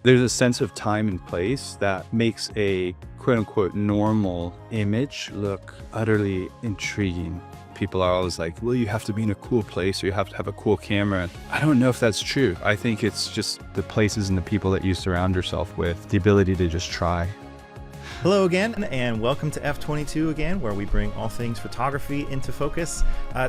there's a sense of time and place that makes a quote unquote normal image look utterly intriguing. People are always like, well, you have to be in a cool place or you have to have a cool camera. I don't know if that's true. I think it's just the places and the people that you surround yourself with, the ability to just try. Hello again, and welcome to F22 again, where we bring all things photography into focus.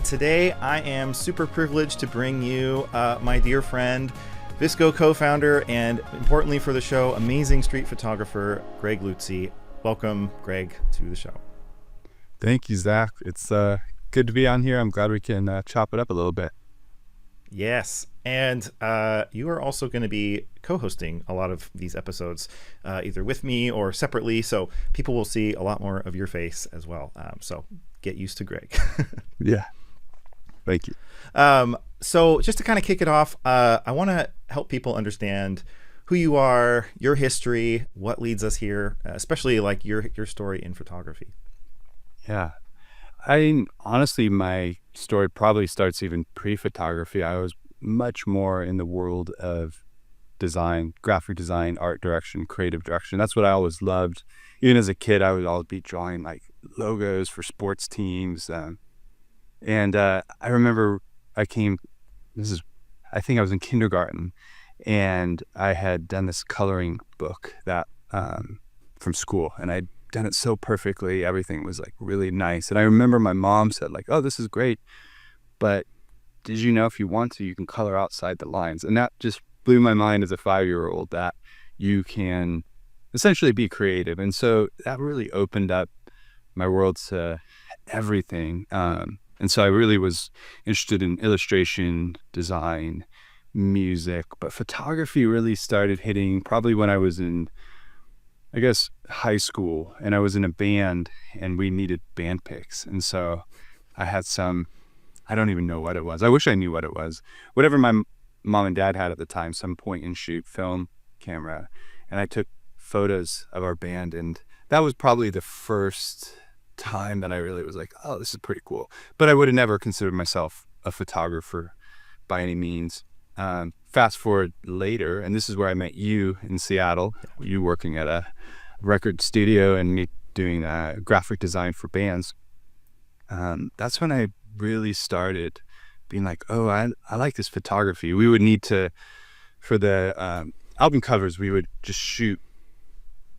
Today, I am super privileged to bring you my dear friend, VSCO co-founder, and importantly for the show, amazing street photographer, Greg Lutze. Welcome, Greg, to the show. Thank you, Zach. It's good to be on here. I'm glad we can chop it up a little bit. Yes, and you are also going to be co-hosting a lot of these episodes, either with me or separately, so people will see a lot more of your face as well. So get used to Greg. Yeah, thank you. So just to kind of kick it off, I want to help people understand who you are, your history, what leads us here, especially like your story in photography. Yeah. Honestly, my story probably starts even pre-photography. I was much more in the world of design, graphic design, art direction, creative direction. That's what I always loved. Even as a kid, I would always be drawing like logos for sports teams. And I remember I think I was in kindergarten, and I had done this coloring book that from school, and I'd done it so perfectly. Everything was like really nice. And I remember my mom said like, oh, this is great, but did you know if you want to, you can color outside the lines? And that just blew my mind as a 5-year-old, that you can essentially be creative. And so that really opened up my world to everything. And so I really was interested in illustration, design, music, but photography really started hitting probably when I was in, I guess, high school, and I was in a band and we needed band pics. And so I had I don't even know what it was. I wish I knew what it was. Whatever my mom and dad had at the time, some point and shoot film camera. And I took photos of our band, and that was probably the first time that I really was like, oh, this is pretty cool. But I would have never considered myself a photographer by any means. Fast forward later, and this is where I met you in Seattle, you working at a record studio and me doing graphic design for bands. That's when I really started being like, oh, I like this photography. We would need to, for the album covers, we would just shoot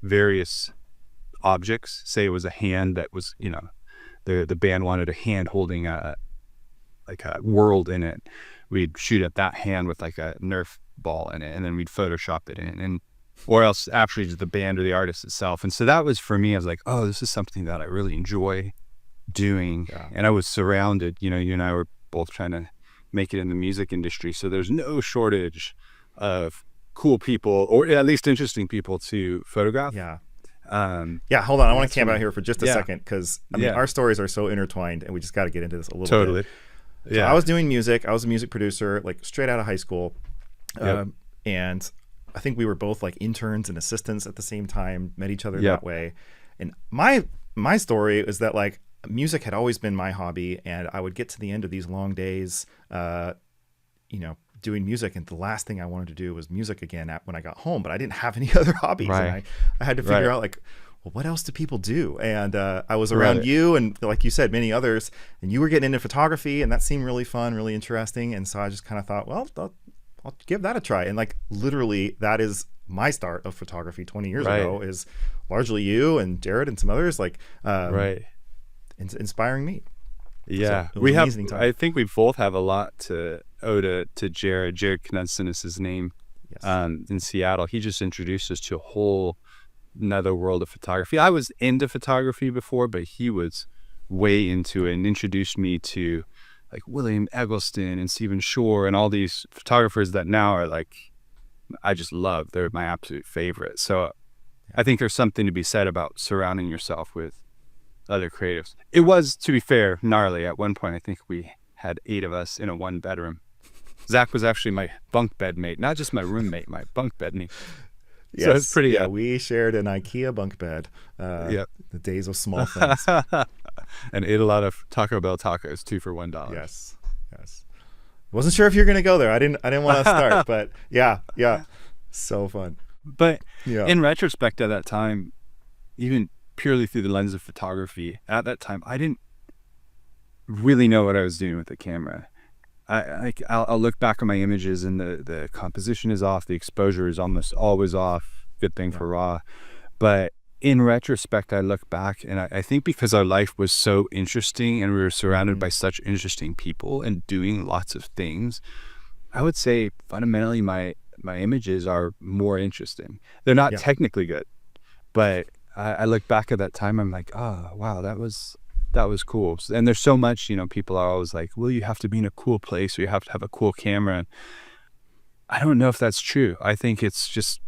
various objects. Say it was a hand that was, the band wanted a hand holding a world in it. We'd shoot at that hand with like a Nerf ball in it, and then we'd Photoshop it in, or else actually just the band or the artist itself. And so that was, for me, I was like, oh, this is something that I really enjoy doing. Yeah. And I was surrounded, you and I were both trying to make it in the music industry. So there's no shortage of cool people, or at least interesting people to photograph. Yeah. Hold on. I want to camp out here for just a second, because our stories are so intertwined, and we just got to get into this a little bit. So I was doing music. I was a music producer, like straight out of high school. And I think we were both like interns and assistants at the same time, met each other that way. And my story is that like music had always been my hobby, and I would get to the end of these long days, doing music, and the last thing I wanted to do was music again when I got home, but I didn't have any other hobbies. Right. And I had to figure out like, well, what else do people do? And I was around you, and like you said, many others, and you were getting into photography, and that seemed really fun, really interesting. And so I just kind of thought, well, I'll give that a try. And like literally that is my start of photography 20 years ago, is largely you and Jared and some others like inspiring me. Yeah, so we have. I think we both have a lot to owe to Jared. Jared Knudsen is his name. Yes. In Seattle, he just introduced us to a whole another world of photography. I was into photography before, but he was way into it and introduced me to like William Eggleston and Stephen Shore and all these photographers that now are like, I just love. They're my absolute favorite. So I think there's something to be said about surrounding yourself with other creatives. It was, to be fair, gnarly. At one point, I think we had 8 of us in a 1-bedroom. Zach was actually my bunk bed mate, not just my roommate, my bunk bed mate. Yes. So it's pretty. We shared an IKEA bunk bed. The days of small things. And ate a lot of Taco Bell tacos, 2 for $1. Yes. Wasn't sure if you're gonna go there. I didn't want to start, but yeah, so fun. But Yeah. in retrospect, at that time, even purely through the lens of photography, at that time, I didn't really know what I was doing with the camera. I'll look back on my images and the composition is off, the exposure is almost always off. Good thing for RAW. But in retrospect, I look back and I think because our life was so interesting and we were surrounded by such interesting people and doing lots of things, I would say fundamentally my images are more interesting. They're not technically good, but I look back at that time, I'm like, oh, wow, that was cool. And there's so much, people are always like, well, you have to be in a cool place or you have to have a cool camera. I don't know if that's true. I think it's just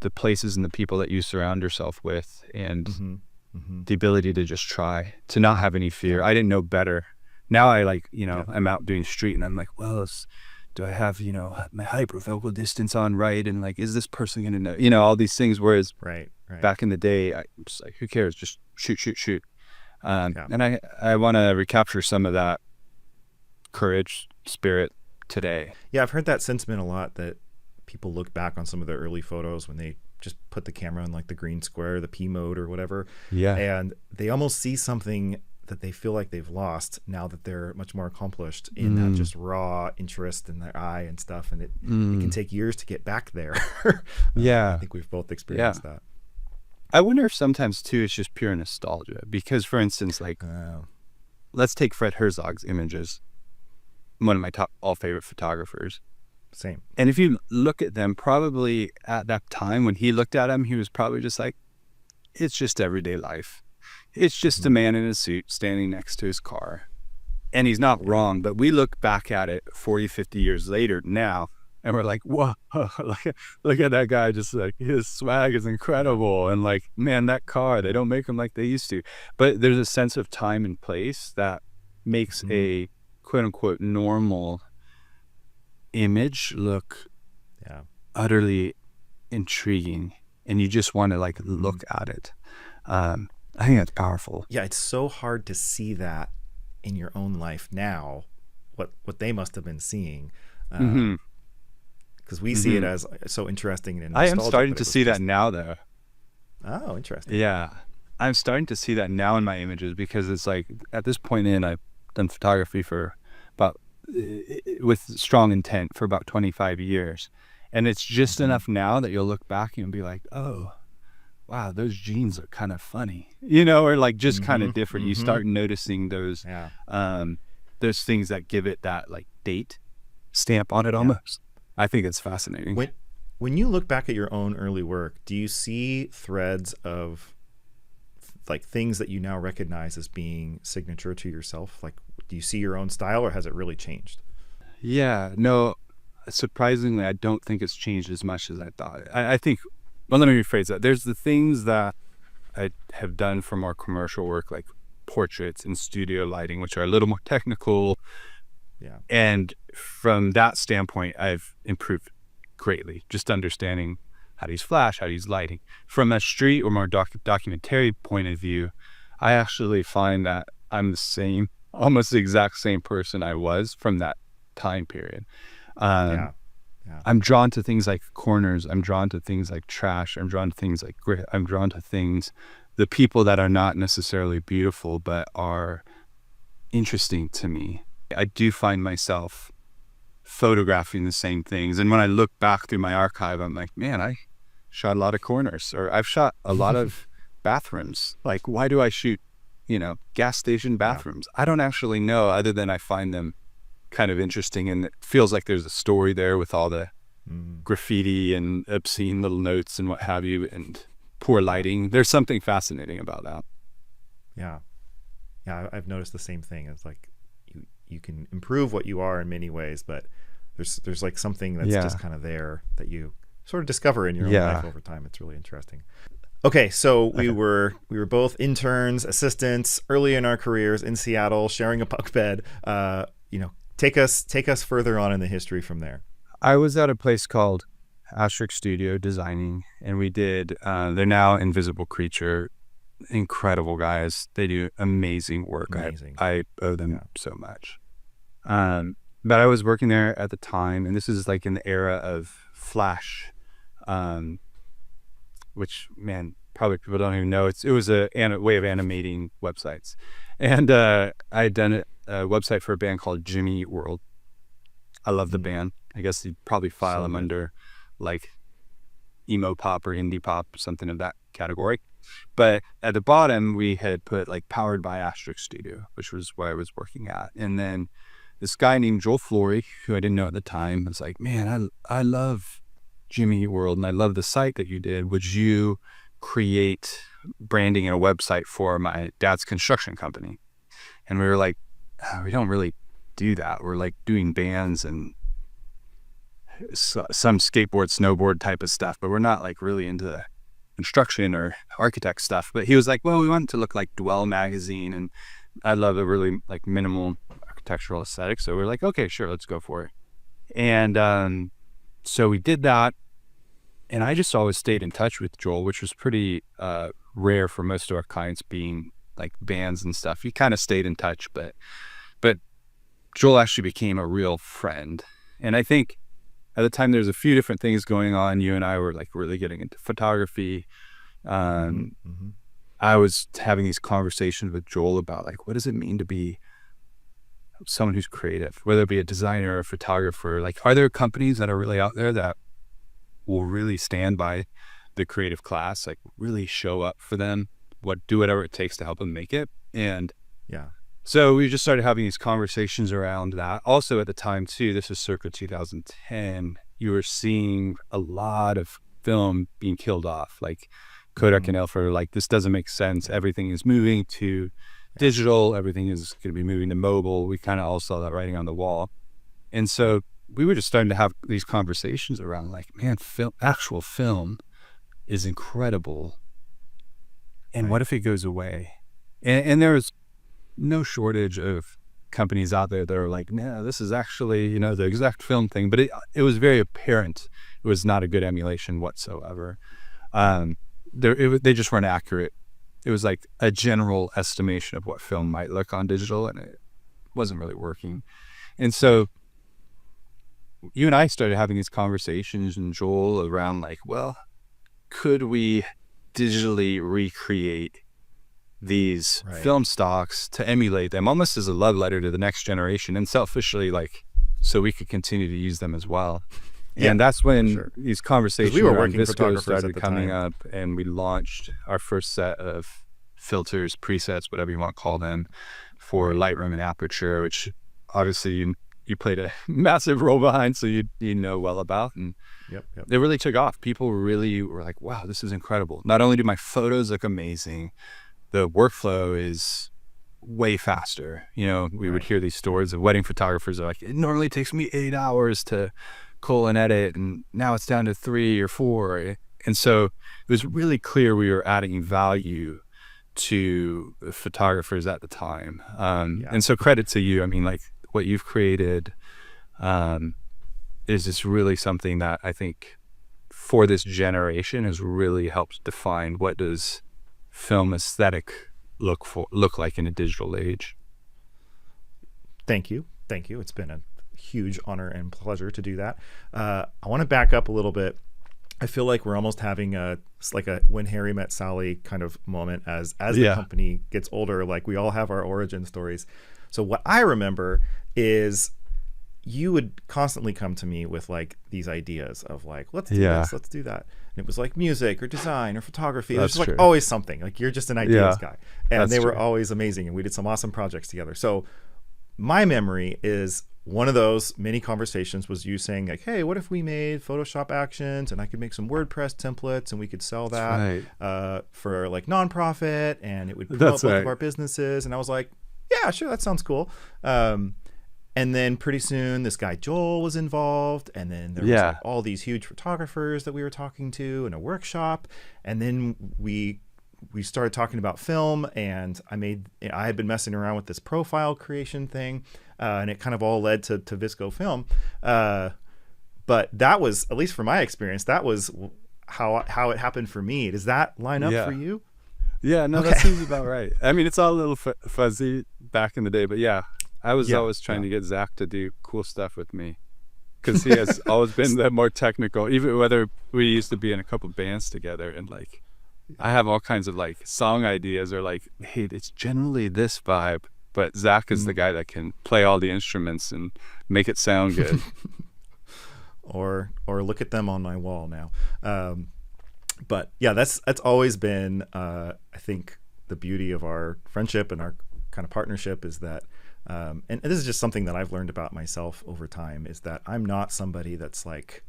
the places and the people that you surround yourself with and the ability to just try, to not have any fear. I didn't know better. Now I I'm out doing street and I'm like, well, do I have, my hyperfocal distance on right? And like, is this person going to know, all these things. Whereas back in the day, I was like, who cares? Just shoot. And I want to recapture some of that courage, spirit today. Yeah, I've heard that sentiment a lot, that people look back on some of their early photos when they just put the camera on like the green square, the P mode or whatever. Yeah. And they almost see something that they feel like they've lost now that they're much more accomplished in that just raw interest in their eye and stuff. And it can take years to get back there. I think we've both experienced that. I wonder if sometimes too it's just pure nostalgia, because for instance, like let's take Fred Herzog's images, one of my top all favorite photographers. Same. And if you look at them, probably at that time when he looked at them, he was probably just like, it's just everyday life. It's just a man in a suit standing next to his car. And he's not wrong, but we look back at it 40, 50 years later now, and we're like, whoa, look at that guy. Just like, his swag is incredible. And like, man, that car, they don't make them like they used to. But there's a sense of time and place that makes a quote unquote normal image look utterly intriguing. And you just want to like look at it. I think that's powerful. Yeah, it's so hard to see that in your own life now, what they must have been seeing. Because we see it as so interesting and nostalgic. I am starting to see that now, though. Oh, interesting. Yeah, I'm starting to see that now in my images, because it's like at this point I've done photography for with strong intent for about 25 years. And it's just enough now that you'll look back and be like, oh, wow, those jeans are kind of funny, or like just kind of different. You start noticing those things that give it that like date stamp on it almost. I think it's fascinating. When you look back at your own early work, do you see threads of like things that you now recognize as being signature to yourself? Like, do you see your own style, or has it really changed? Yeah, no, surprisingly, I don't think it's changed as much as I thought. I think, well, let me rephrase that. There's the things that I have done for more commercial work, like portraits and studio lighting, which are a little more technical. Yeah. And from that standpoint, I've improved greatly, just understanding how to use flash, how to use lighting. From a street or more documentary point of view, I actually find that I'm the same, almost the exact same person I was from that time period. I'm drawn to things like corners. I'm drawn to things like trash. I'm drawn to things like grit. I'm drawn to things, the people that are not necessarily beautiful, but are interesting to me. I do find myself photographing the same things. And when I look back through my archive, I'm like, man, I shot a lot of corners, or I've shot a lot of bathrooms. Like, why do I shoot, gas station bathrooms? I don't actually know, other than I find them kind of interesting, and it feels like there's a story there with all the graffiti and obscene little notes and what have you, and poor lighting. There's something fascinating about that. Yeah, I've noticed the same thing. It's like you can improve what you are in many ways, but there's like something that's just kind of there that you sort of discover in your own life over time. It's really interesting. Okay, so we were both interns, assistants, early in our careers in Seattle, sharing a bunk bed. Take us further on in the history from there. I was at a place called Asterisk Studio designing, and we did. They're now Invisible Creature. Incredible guys. They do amazing work. Amazing. I owe them so much. But I was working there at the time, and this is like in the era of Flash which, man, probably people don't even know. It was a way of animating websites. And I had done a website for a band called Jimmy Eat World. I love the band. I guess you'd probably file them under like emo pop or indie pop, something of that category. But at the bottom, we had put like powered by Asterisk Studio, which was where I was working at. And then this guy named Joel Flory, who I didn't know at the time, was like, man, I love Jimmy Eat World and I love the site that you did. Would you create branding and a website for my dad's construction company? And we were like, oh, we don't really do that. We're like doing bands and some skateboard, snowboard type of stuff, but we're not like really into the construction or architect stuff. But he was like, well, we want it to look like Dwell magazine, and I love a really like minimal architectural aesthetic. So we're like, okay, sure, let's go for it. And so we did that, and I just always stayed in touch with Joel, which was pretty rare for most of our clients being like bands and stuff. You kind of stayed in touch, but Joel actually became a real friend. And I think at the time there's a few different things going on. You and I were like really getting into photography. I was having these conversations with Joel about like, what does it mean to be someone who's creative, whether it be a designer or a photographer? Like, are there companies that are really out there that will really stand by the creative class, like really show up for them, do whatever it takes to help them make it? And so we just started having these conversations around that. Also at the time too, this was circa 2010, you were seeing a lot of film being killed off. Like Kodak and Elfer, like, this doesn't make sense. Everything is moving to digital. Everything is going to be moving to mobile. We kind of all saw that writing on the wall. And so we were just starting to have these conversations around like, man, actual film is incredible. And what if it goes away? And there was no shortage of companies out there that are like, no, this is actually, you know, the exact film thing. But it was very apparent it was not a good emulation whatsoever. They just weren't accurate. It was like a general estimation of what film might look on digital, and it wasn't really working. And so you and I started having these conversations, and Joel, around like, well, could we digitally recreate these film stocks to emulate them almost as a love letter to the next generation, and selfishly, like, so we could continue to use them as well. And that's when these conversations around VSCO started coming up, and we launched our first set of filters, presets, whatever you want to call them, for Lightroom and Aperture, which obviously you played a massive role behind, so you know well about. And it really took off. People really were like, wow, this is incredible. Not only do my photos look amazing, the workflow is way faster. You know, we would hear these stories of wedding photographers are like, it normally takes me 8 hours to cull and edit, and now it's down to 3 or 4. And so it was really clear we were adding value to the photographers at the time. And so credit to you. I mean, like, what you've created is just really something that I think for this generation has really helped define what does film aesthetic look like in a digital age. Thank you. It's been a huge honor and pleasure to do that. I want to back up a little bit. I feel like we're almost having a When Harry Met Sally kind of moment as the company gets older. Like, we all have our origin stories. So what I remember is you would constantly come to me with like these ideas of like, let's do this, let's do that. And it was like music or design or photography. There's like always something. Like, you're just an ideas guy. And they were always amazing. And we did some awesome projects together. So my memory is one of those many conversations was you saying like, hey, what if we made Photoshop actions and I could make some WordPress templates and we could sell that for like nonprofit, and it would promote both of our businesses. And I was like, yeah, sure, that sounds cool. And then pretty soon this guy Joel was involved, and then there was like all these huge photographers that we were talking to in a workshop. And then we started talking about film, and I had been messing around with this profile creation thing, and it kind of all led to VSCO Film. But that was, at least from my experience, that was how it happened for me. Does that line up for you? Yeah, no, that seems about right. I mean, it's all a little fuzzy back in the day, but yeah, I was always trying to get Zach to do cool stuff with me. because he has always been the more technical, even whether we used to be in a couple bands together, and like I have all kinds of like song ideas or like, hey, it's generally this vibe, but Zach is the guy that can play all the instruments and make it sound good. or look at them on my wall now. But yeah, that's always been, I think, the beauty of our friendship and our kind of partnership is that, and this is just something that I've learned about myself over time, is that I'm not somebody that's like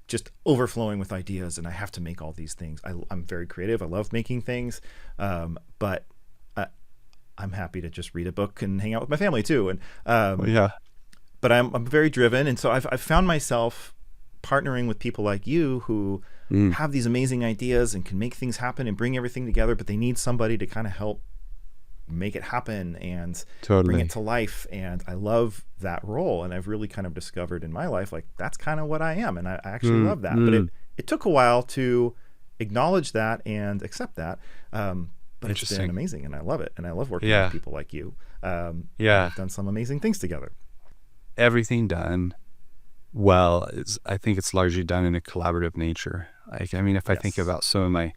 just overflowing with ideas and I have to make all these things. I'm very creative. I love making things, but I'm happy to just read a book and hang out with my family too. And Yeah. but I'm very driven, and so I've found myself partnering with people like you who have these amazing ideas and can make things happen and bring everything together, but they need somebody to kind of help make it happen and bring it to life. And I love that role, and I've really kind of discovered in my life, like, that's kind of what I am, and I actually love that. But it took a while to acknowledge that and accept that, but it's been amazing, and I love it, and I love working with people like you. We've done some amazing things together. Everything done well is, I think it's largely done in a collaborative nature. Like, I mean, if I think about some of my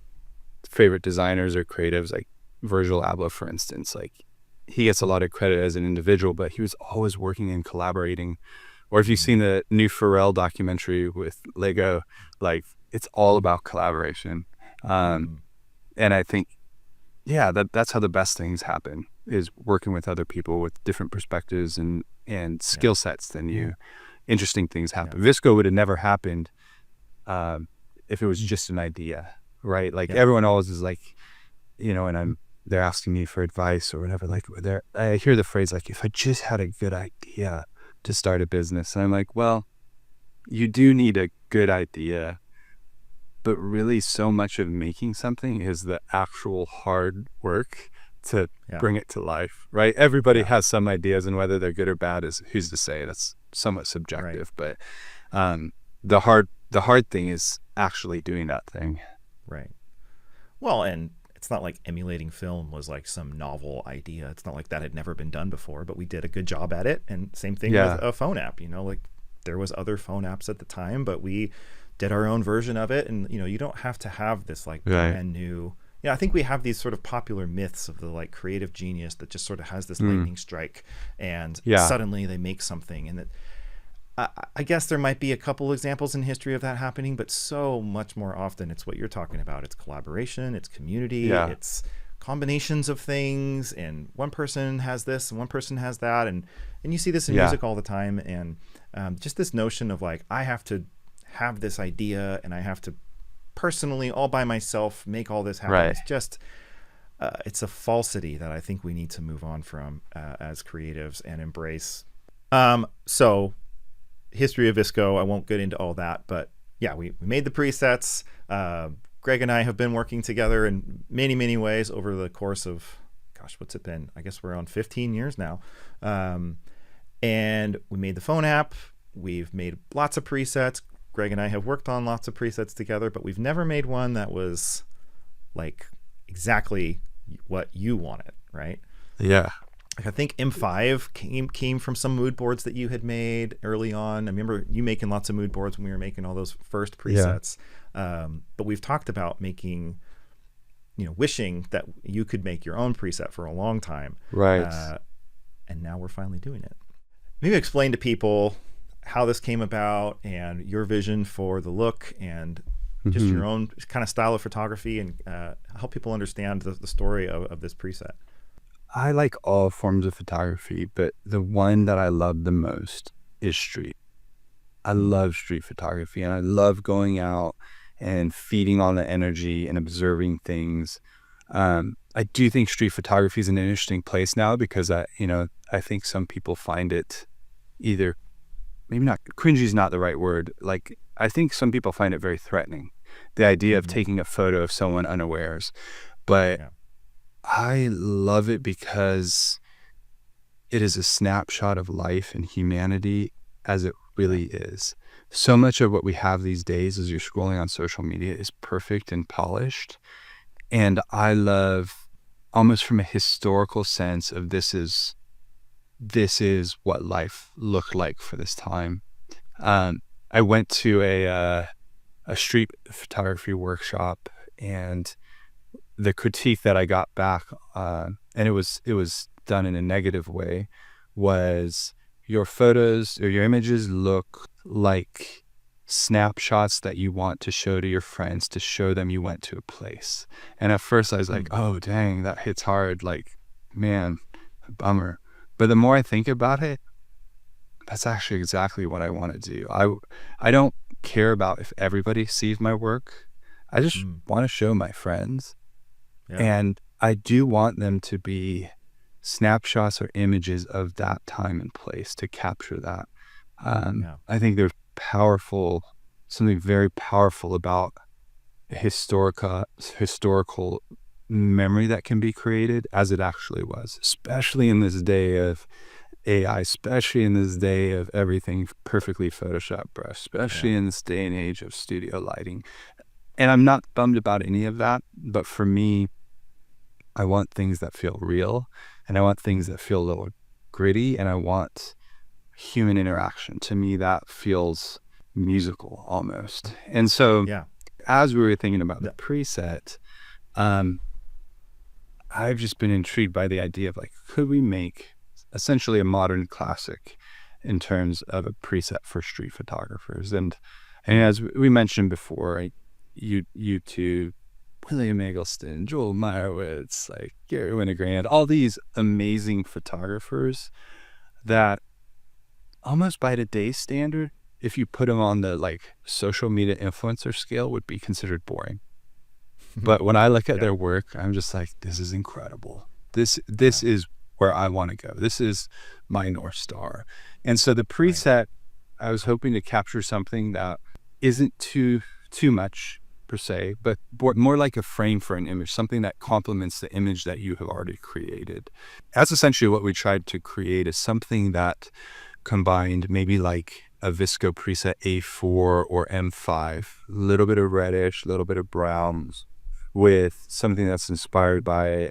favorite designers or creatives, like Virgil Abloh, for instance, like he gets a lot of credit as an individual, but he was always working and collaborating. Or if you've seen the new Pharrell documentary with Lego, like it's all about collaboration. And I think, that's how the best things happen, is working with other people with different perspectives and skill sets than you. Interesting things happen. VSCO would have never happened if it was just an idea, right? Like everyone always is like, and they're asking me for advice or whatever. Like I hear the phrase like, if I just had a good idea to start a business, and I'm like, well, you do need a good idea, but really so much of making something is the actual hard work to bring it to life, right? Everybody has some ideas, and whether they're good or bad is who's to say. That's somewhat subjective, but the hard thing is actually doing that thing. Right. Well, and it's not like emulating film was like some novel idea. It's not like that had never been done before, but we did a good job at it. And same thing with a phone app, like there was other phone apps at the time, but we did our own version of it. And, you don't have to have this like brand new, I think we have these sort of popular myths of the like creative genius that just sort of has this lightning strike and suddenly they make something. And that, I guess there might be a couple examples in history of that happening, but so much more often it's what you're talking about. It's collaboration, it's community, it's combinations of things, and one person has this and one person has that, and you see this in music all the time. And just this notion of like, I have to have this idea and I have to personally all by myself make all this happen. It's just it's a falsity that I think we need to move on from as creatives and embrace. So history of VSCO, I won't get into all that, but we made the presets. Greg and I have been working together in many, many ways over the course of, what's it been? I guess we're on 15 years now. And we made the phone app. We've made lots of presets. Greg and I have worked on lots of presets together, but we've never made one that was like exactly what you wanted, right? Yeah. I think M5 came from some mood boards that you had made early on. I remember you making lots of mood boards when we were making all those first presets. But we've talked about making, wishing that you could make your own preset for a long time. Right. And now we're finally doing it. Maybe explain to people how this came about and your vision for the look and just your own kind of style of photography, and help people understand the story of this preset. I like all forms of photography, but the one that I love the most is street. I love street photography, and I love going out and feeding on the energy and observing things. I do think street photography is an interesting place now because I think some people find it either, maybe not, cringy is not the right word. Like, I think some people find it very threatening, the idea of taking a photo of someone unawares. But I love it because it is a snapshot of life and humanity as it really is. So much of what we have these days as you're scrolling on social media is perfect and polished. And I love, almost from a historical sense of this is what life looked like for this time. I went to a street photography workshop, and the critique that I got back, and it was done in a negative way, was your photos or your images look like snapshots that you want to show to your friends to show them you went to a place. And at first I was like, oh dang, that hits hard, like, man, bummer. But the more I think about it, that's actually exactly what I want to do. I don't care about if everybody sees my work. I just want to show my friends. Yeah. And I do want them to be snapshots or images of that time and place to capture that. I think there's something very powerful about historical memory that can be created as it actually was, especially in this day of AI, especially in this day of everything perfectly Photoshop brush, especially in this day and age of studio lighting. And I'm not bummed about any of that, but for me, I want things that feel real, and I want things that feel a little gritty, and I want human interaction. To me, that feels musical almost. And so as we were thinking about the preset, I've just been intrigued by the idea of like, could we make essentially a modern classic in terms of a preset for street photographers? And as we mentioned before, YouTube, William Eggleston, Joel Meyerowitz, like Gary Winogrand, all these amazing photographers that almost by today's standard, if you put them on the like social media influencer scale, would be considered boring. But when I look at their work, I'm just like, this is incredible. This is where I want to go. This is my North Star. And so the preset, I was hoping to capture something that isn't too much per se, but more like a frame for an image, something that complements the image that you have already created. That's essentially what we tried to create, is something that combined maybe like a VSCO preset A4 or M5, a little bit of reddish, a little bit of browns, with something that's inspired by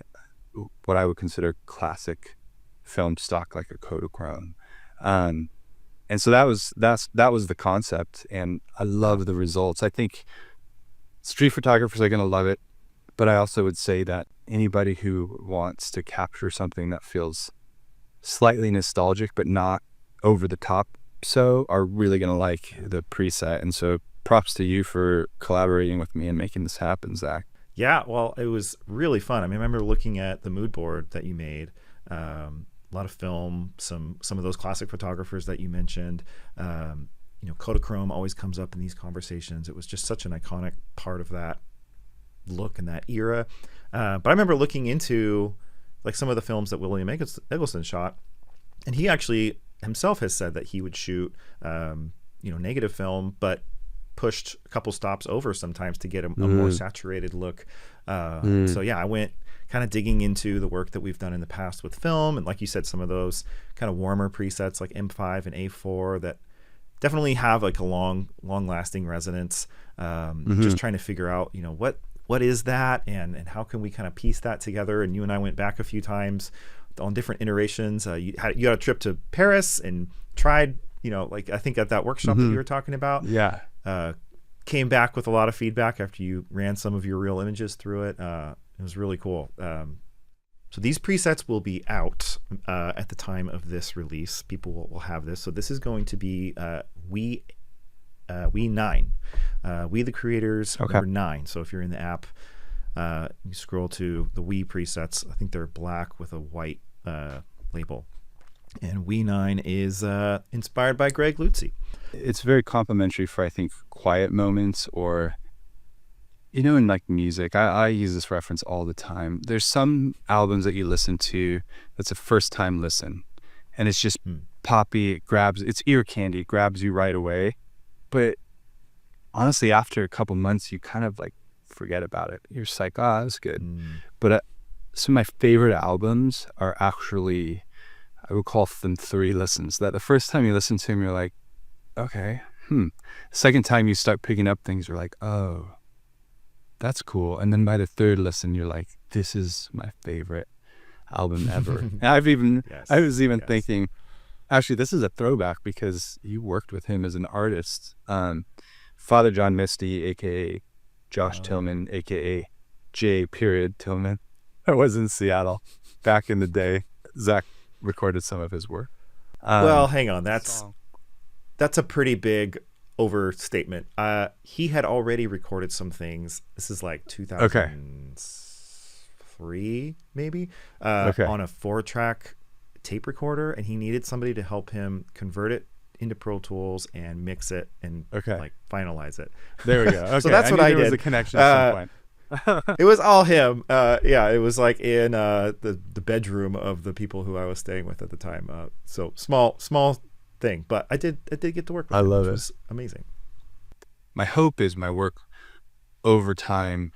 what I would consider classic film stock, like a Kodachrome. And so that was the concept, and I love the results. I think street photographers are going to love it, but I also would say that anybody who wants to capture something that feels slightly nostalgic but not over the top are really going to like the preset. And so props to you for collaborating with me and making this happen, Zach. Yeah, well, it was really fun. I mean, I remember looking at the mood board that you made, a lot of film, some of those classic photographers that you mentioned. Kodachrome always comes up in these conversations. It was just such an iconic part of that look and that era. But I remember looking into like some of the films that William Eggleston shot, and he actually himself has said that he would shoot, negative film, but pushed a couple stops over sometimes to get a more saturated look. So yeah, I went kind of digging into the work that we've done in the past with film, and like you said, some of those kind of warmer presets like M5 and A4 that definitely have like a long lasting resonance. Just trying to figure out, what is that, and how can we kind of piece that together. And you and I went back a few times on different iterations. You had a trip to Paris and tried, like I think at that workshop that you were talking about. Yeah. Came back with a lot of feedback after you ran some of your real images through it. It was really cool. So these presets will be out at the time of this release. People will have this. So this is going to be We 9. We the Creators, number 9. So if you're in the app, you scroll to the We presets. I think they're black with a white label. And We 9 is inspired by Greg Lutze. It's very complimentary for, I think, quiet moments, or in like music, I use this reference all the time. There's some albums that you listen to that's a first time listen, and it's just poppy, it's ear candy, it grabs you right away. But honestly, after a couple months, you kind of like forget about it. You're just like, oh, that's good. But some of my favorite albums are actually, I would call them 3 listens. That the first time you listen to them, you're like, okay, Second time you start picking up things, you're like, oh, that's cool. And then by the 3rd listen, you're like, this is my favorite album ever. And I was even thinking, Actually, this is a throwback because you worked with him as an artist. Father John Misty, aka Josh Oh, yeah. Tillman, aka J. Tillman. I was in Seattle back in the day. Zach recorded some of his work. Well, hang on. The song. That's a pretty big overstatement. He had already recorded some things. This is like Okay. 2003, maybe, Okay. on a 4-track tape recorder, and he needed somebody to help him convert it into Pro Tools and mix it and Okay. like finalize it. There we go. Okay. So that's what knew I there was did. a connection at some point. It was all him. Yeah, it was like in the bedroom of the people who I was staying with at the time. So small thing, but I did get to work with I him, love which it. was amazing. My hope is my work over time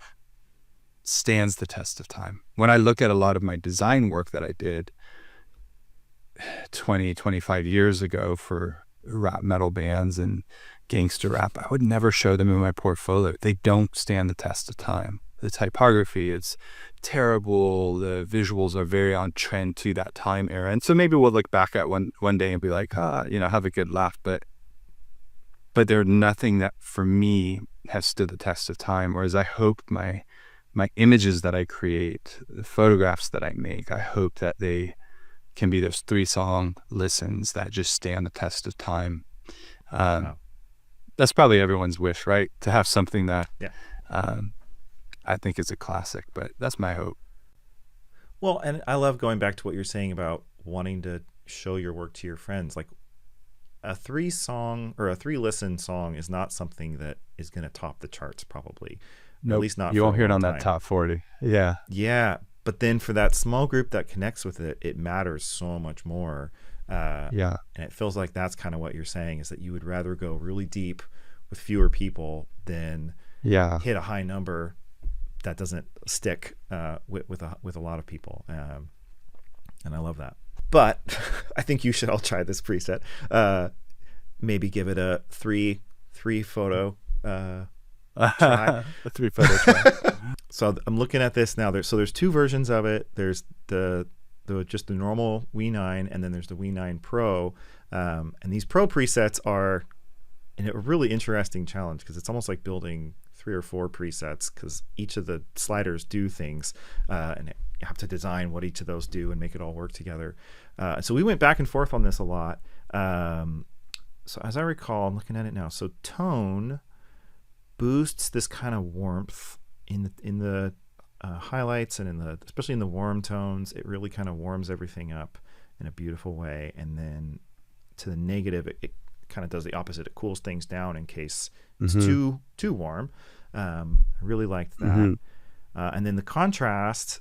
stands the test of time. When I look at a lot of my design work that I did 25 years ago for rap metal bands and gangster rap, I would never show them in my portfolio. They don't stand the test of time. The typography is terrible. The visuals are very on trend to that time era. And so maybe we'll look back at one day and be like, have a good laugh. But they're nothing that for me has stood the test of time. Whereas I hope my images that I create, the photographs that I make, I hope that they can be those 3-song listens that just stand the test of time. Wow. That's probably everyone's wish, right? To have something that Yeah. I think is a classic, but that's my hope. Well, and I love going back to what you're saying about wanting to show your work to your friends. Like a 3-song or a 3-listen song is not something that is going to top the charts, probably. Nope. At least not. You for won't a hear it long on that time. top 40. Yeah. Yeah, but then for that small group that connects with it, it matters so much more. Yeah. And it feels like that's kind of what you're saying, is that you would rather go really deep with fewer people than Yeah. hit a high number that doesn't stick with a lot of people. And I love that. But I think you should all try this preset. Maybe give it a three photo try. A 3-photo try. So I'm looking at this now. There's 2 versions of it. There's the just the normal V9, and then there's the V9 Pro. And these Pro presets are a really interesting challenge, because it's almost like building 3 or 4 presets, because each of the sliders do things, and you have to design what each of those do and make it all work together. So we went back and forth on this a lot. So as I recall, I'm looking at it now. So tone boosts this kind of warmth in the highlights, and especially in the warm tones. It really kind of warms everything up in a beautiful way. And then to the negative, it kind of does the opposite. It cools things down in case it's too warm. I really liked that. And then the contrast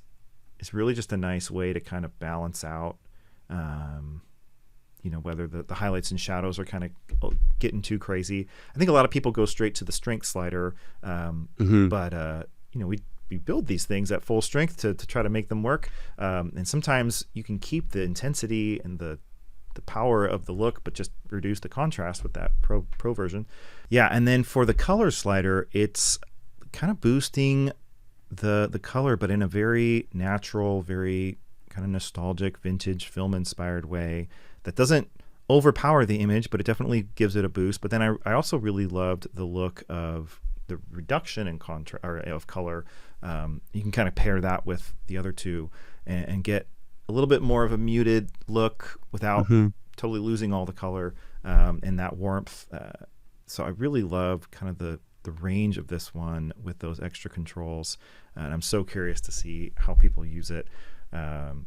is really just a nice way to kind of balance out whether the highlights and shadows are kind of getting too crazy. I think a lot of people go straight to the strength slider, but we build these things at full strength to try to make them work. And sometimes you can keep the intensity and the power of the look, but just reduce the contrast with that pro version. Yeah, and then for the color slider, it's kind of boosting the color, but in a very natural, very kind of nostalgic, vintage film inspired way that doesn't overpower the image, but it definitely gives it a boost. But then I also really loved the look of the reduction in contrast or of color. You can kind of pair that with the other two and get a little bit more of a muted look without totally losing all the color and that warmth. So I really love kind of the range of this one with those extra controls, and I'm so curious to see how people use it. And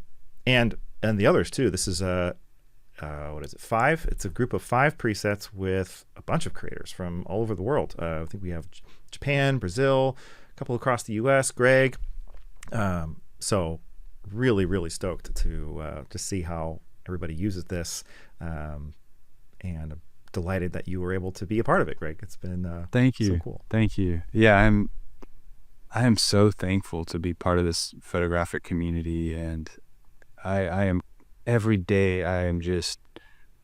the others too. This is what is it? 5. It's a group of 5 presets with a bunch of creators from all over the world. I think we have Japan, Brazil, a couple across the U.S. Greg. So really, really stoked to see how everybody uses this, and I'm delighted that you were able to be a part of it, Greg. It's been Thank you. So cool. Thank you. Yeah, I am so thankful to be part of this photographic community, and I am every day I am just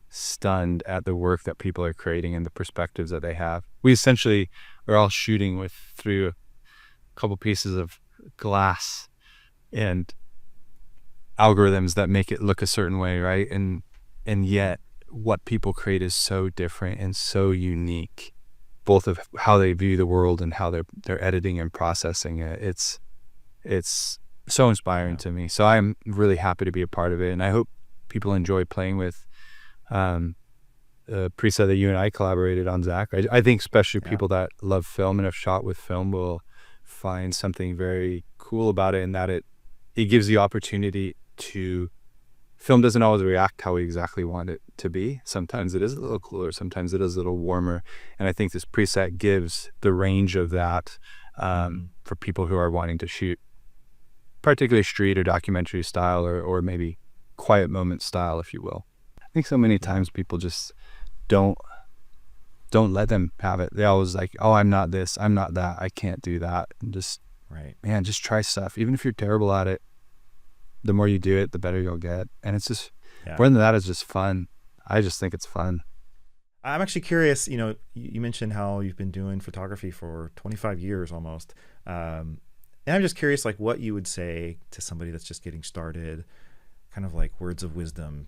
stunned at the work that people are creating and the perspectives that they have. We essentially are all shooting through a couple pieces of glass and algorithms that make it look a certain way, right? And yet what people create is so different and so unique, both of how they view the world and how they're editing and processing it. It's so inspiring to me. So I'm really happy to be a part of it, and I hope people enjoy playing with the preset that you and I collaborated on, Zach. I think especially people that love film and have shot with film will find something very cool about it, in that it gives the opportunity to. Film doesn't always react how we exactly want it to be. Sometimes it is a little cooler, sometimes it is a little warmer. And I think this preset gives the range of that for people who are wanting to shoot particularly street or documentary style, or maybe quiet moment style, if you will. I think so many times people just don't let them have it. They always like, oh, I'm not this, I'm not that, I can't do that. And just, man, just try stuff. Even if you're terrible at it, the more you do it, the better you'll get. And it's just, more than that, it's just fun. I just think it's fun. I'm actually curious, you mentioned how you've been doing photography for 25 years almost. And I'm just curious, like, what you would say to somebody that's just getting started, kind of like words of wisdom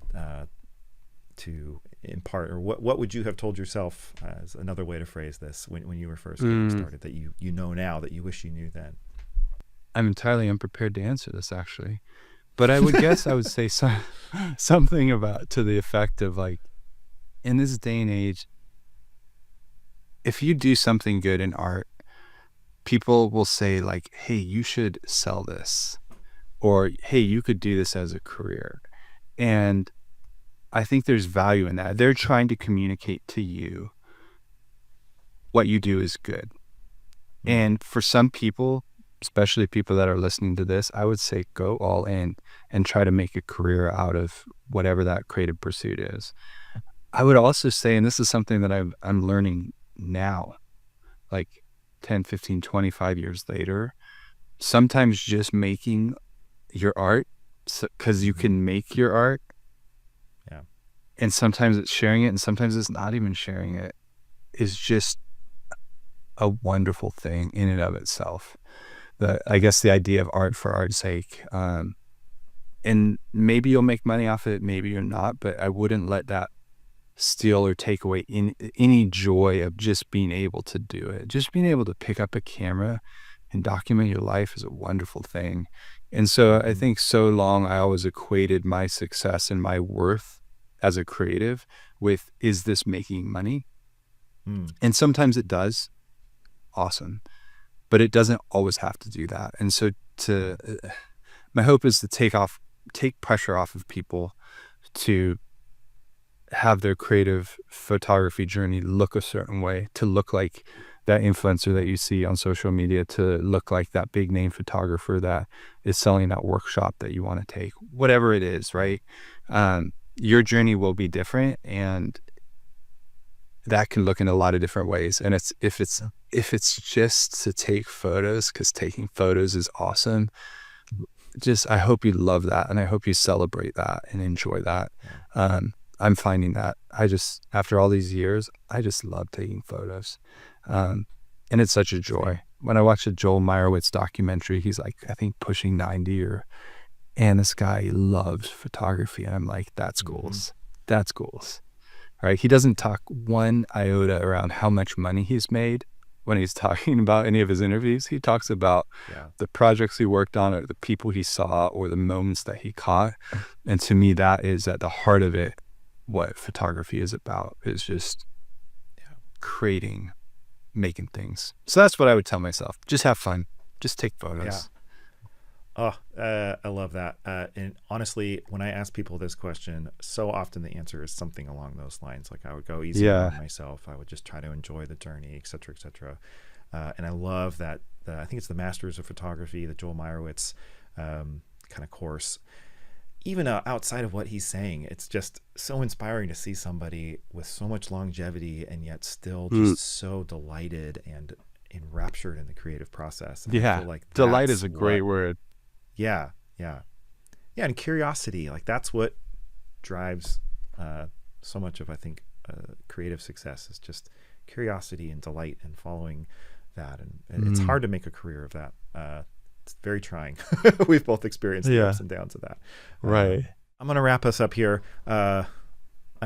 to impart, or what would you have told yourself, as another way to phrase this, when you were first getting started, that you know now that you wish you knew then? I'm entirely unprepared to answer this, actually. But I would guess I would say something about to the effect of, like, in this day and age, if you do something good in art, people will say, like, hey, you should sell this, or hey, you could do this as a career. And I think there's value in that. They're trying to communicate to you what you do is good. And for some people, especially people that are listening to this, I would say go all in and try to make a career out of whatever that creative pursuit is. I would also say, and this is something that I'm learning now, like 10, 15, 25 years later, sometimes just making your art, because you can make your art, and sometimes it's sharing it, and sometimes it's not even sharing it, is just a wonderful thing in and of itself. I guess the idea of art for art's sake, and maybe you'll make money off it, maybe you're not, but I wouldn't let that steal or take away any joy of just being able to do it. Just being able to pick up a camera and document your life is a wonderful thing. And so I think so long I always equated my success and my worth as a creative with, is this making money? And sometimes it does. Awesome. But it doesn't always have to do that. And so my hope is to take pressure off of people to have their creative photography journey look a certain way, to look like that influencer that you see on social media, to look like that big name photographer that is selling that workshop that you want to take, whatever it is, right? Your journey will be different, and that can look in a lot of different ways. And if it's just to take photos, because taking photos is awesome, just, I hope you love that, and I hope you celebrate that and enjoy that. I'm finding that after all these years, I just love taking photos. And it's such a joy. When I watch a Joel Meyerowitz documentary, he's like, I think pushing 90, and this guy loves photography. And I'm like, that's goals. That's goals. Right? He doesn't talk one iota around how much money he's made when he's talking about any of his interviews. He talks about the projects he worked on, or the people he saw, or the moments that he caught. And to me, that is at the heart of it. What photography is about is just creating, making things. So that's what I would tell myself. Just have fun. Just take photos. I love that. And honestly, when I ask people this question, so often the answer is something along those lines. Like, I would go easy on myself. I would just try to enjoy the journey, et cetera, et cetera. And I love that. I think it's the Masters of Photography, the Joel Meyerowitz kind of course. Even outside of what he's saying, it's just so inspiring to see somebody with so much longevity and yet still just so delighted and enraptured in the creative process. And I feel like delight is a great word. Yeah. And curiosity, like, that's what drives so much of, I think, creative success, is just curiosity and delight and following that. And it's hard to make a career of that. It's very trying. We've both experienced the ups and downs of that. Right. I'm going to wrap us up here. I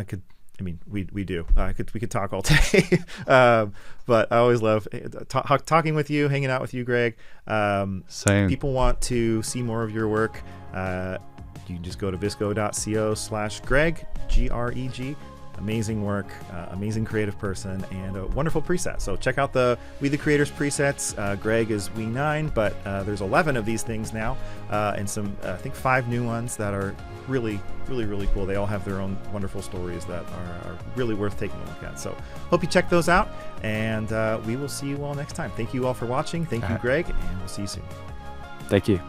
could I mean, we do. We could talk all day, but I always love talking with you, hanging out with you, Greg. Same. People want to see more of your work. You can just go to VSCO.co/Greg, Greg. Amazing work, amazing creative person, and a wonderful preset. So check out the We the Creators presets. Greg is We9, but there's 11 of these things now, and some, I think 5 new ones that are really, really, really cool. They all have their own wonderful stories that are really worth taking a look at. So hope you check those out, and we will see you all next time. Thank you all for watching. Thank you, Greg, and we'll see you soon. Thank you.